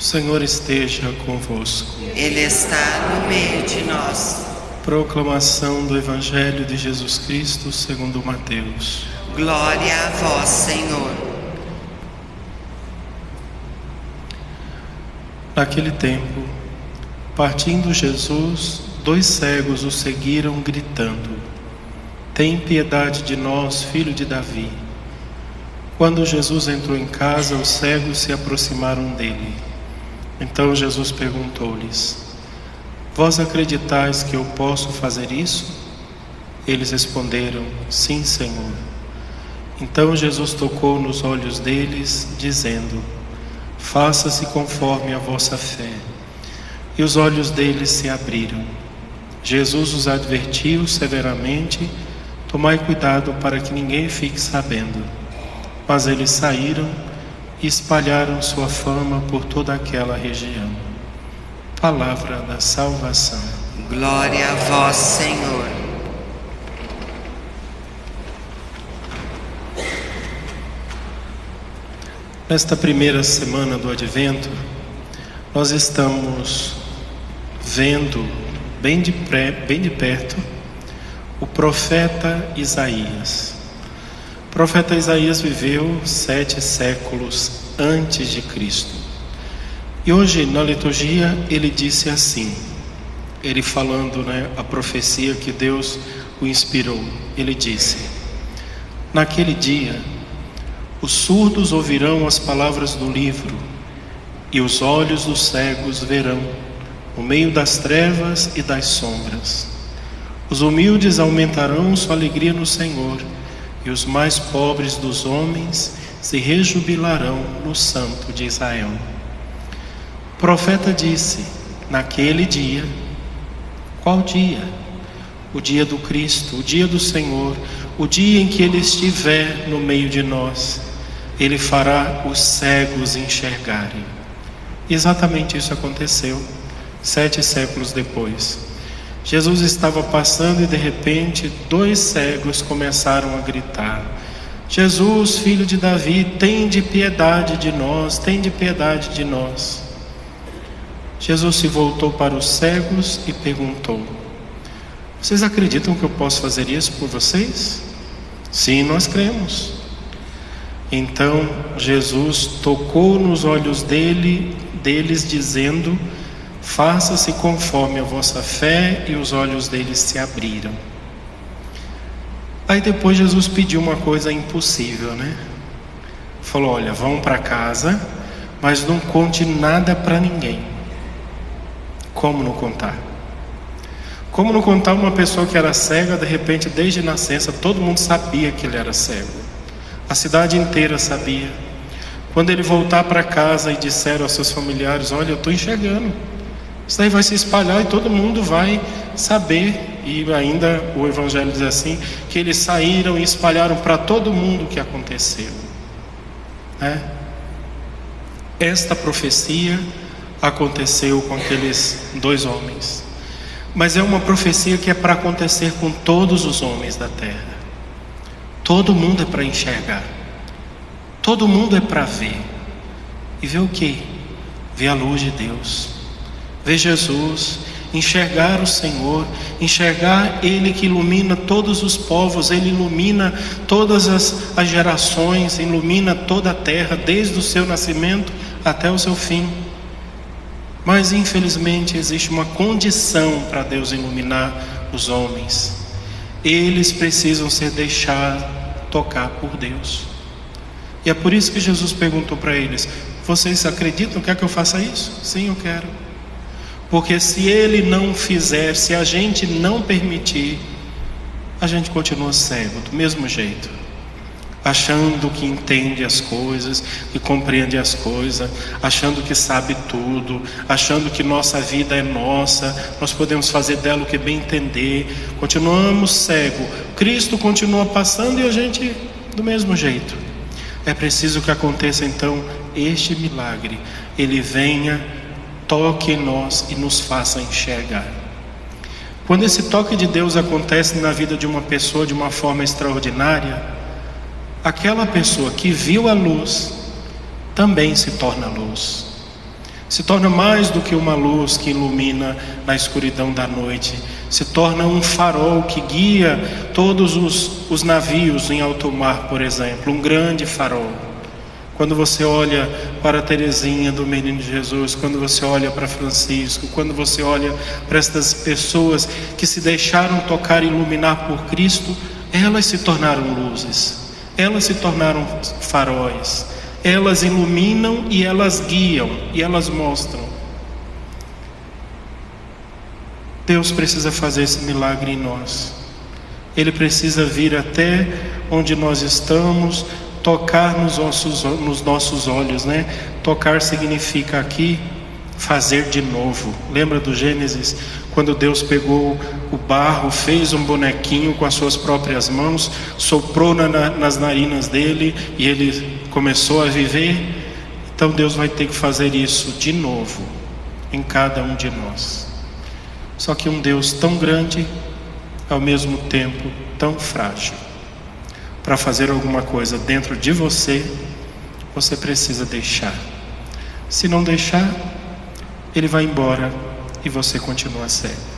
Senhor esteja convosco. Ele está no meio de nós. Proclamação do Evangelho de Jesus Cristo segundo Mateus. Glória a vós, Senhor. Naquele tempo, partindo Jesus, 2 cegos o seguiram gritando: Tem piedade de nós, filho de Davi. Quando Jesus entrou em casa, os cegos se aproximaram dele. Então Jesus perguntou-lhes: Vós acreditais que eu posso fazer isso? Eles responderam: Sim, Senhor. Então Jesus tocou nos olhos deles, dizendo: Faça-se conforme a vossa fé. E os olhos deles se abriram. Jesus os advertiu severamente: Tomai cuidado para que ninguém fique sabendo. Mas eles saíram e espalharam sua fama por toda aquela região. Palavra da salvação. Glória a vós, Senhor. Nesta primeira semana do Advento, nós estamos vendo bem de perto o profeta Isaías. O profeta Isaías viveu 7 séculos antes de Cristo. E hoje na liturgia ele disse assim, ele falando, a profecia que Deus o inspirou. Ele disse: Naquele dia, os surdos ouvirão as palavras do livro, e os olhos dos cegos verão, no meio das trevas e das sombras. Os humildes aumentarão sua alegria no Senhor, e os mais pobres dos homens se rejubilarão no Santo de Israel. O profeta disse: naquele dia. Qual dia? O dia do Cristo, o dia do Senhor, o dia em que Ele estiver no meio de nós. Ele fará os cegos enxergarem. Exatamente isso aconteceu 7 séculos depois. Jesus estava passando e de repente 2 cegos começaram a gritar: Jesus, filho de Davi, tende piedade de nós, tende piedade de nós. Jesus se voltou para os cegos e perguntou: Vocês acreditam que eu posso fazer isso por vocês? Sim, nós cremos. Então Jesus tocou nos olhos deles, dizendo: Faça-se conforme a vossa fé, e os olhos deles se abriram. Aí depois Jesus pediu uma coisa impossível, Falou: olha, vão para casa, mas não conte nada para ninguém. Como não contar? Como não contar uma pessoa que era cega, de repente, desde nascença, todo mundo sabia que ele era cego. A cidade inteira sabia. Quando ele voltar para casa e disseram aos seus familiares: olha, eu estou enxergando. Isso aí vai se espalhar e todo mundo vai saber. E ainda o Evangelho diz assim, que eles saíram e espalharam para todo mundo o que aconteceu. Esta profecia aconteceu com aqueles 2 homens. Mas é uma profecia que é para acontecer com todos os homens da terra. Todo mundo é para enxergar. Todo mundo é para ver. E ver o quê? Ver a luz de Deus. Ver Jesus, enxergar o Senhor, enxergar Ele que ilumina todos os povos, Ele ilumina todas as gerações, ilumina toda a terra, desde o seu nascimento até o seu fim. Mas infelizmente existe uma condição para Deus iluminar os homens. Eles precisam ser deixados tocar por Deus. E é por isso que Jesus perguntou para eles: vocês acreditam? Quer que eu faça isso? Sim, eu quero. Porque se Ele não fizer, se a gente não permitir, a gente continua cego do mesmo jeito, achando que entende as coisas, que compreende as coisas, achando que sabe tudo, achando que nossa vida é nossa, nós podemos fazer dela o que bem entender. Continuamos cego. Cristo continua passando e a gente do mesmo jeito. É preciso que aconteça então este milagre. Ele venha, toque em nós e nos faça enxergar. Quando esse toque de Deus acontece na vida de uma pessoa de uma forma extraordinária, aquela pessoa que viu a luz também se torna luz. Se torna mais do que uma luz que ilumina na escuridão da noite. Se torna um farol que guia todos os navios em alto mar, por exemplo. Um grande farol. Quando você olha para Teresinha do Menino Jesus, quando você olha para Francisco, quando você olha para estas pessoas que se deixaram tocar e iluminar por Cristo, elas se tornaram luzes, elas se tornaram faróis, elas iluminam e elas guiam e elas mostram. Deus precisa fazer esse milagre em nós. Ele precisa vir até onde nós estamos, tocar nos nossos olhos, né? Tocar significa aqui fazer de novo. Lembra do Gênesis? Quando Deus pegou o barro, fez um bonequinho com as suas próprias mãos, soprou nas narinas dele e ele começou a viver. Então Deus vai ter que fazer isso de novo em cada um de nós. Só que um Deus tão grande, ao mesmo tempo tão frágil. Para fazer alguma coisa dentro de você, você precisa deixar. Se não deixar, ele vai embora e você continua cego.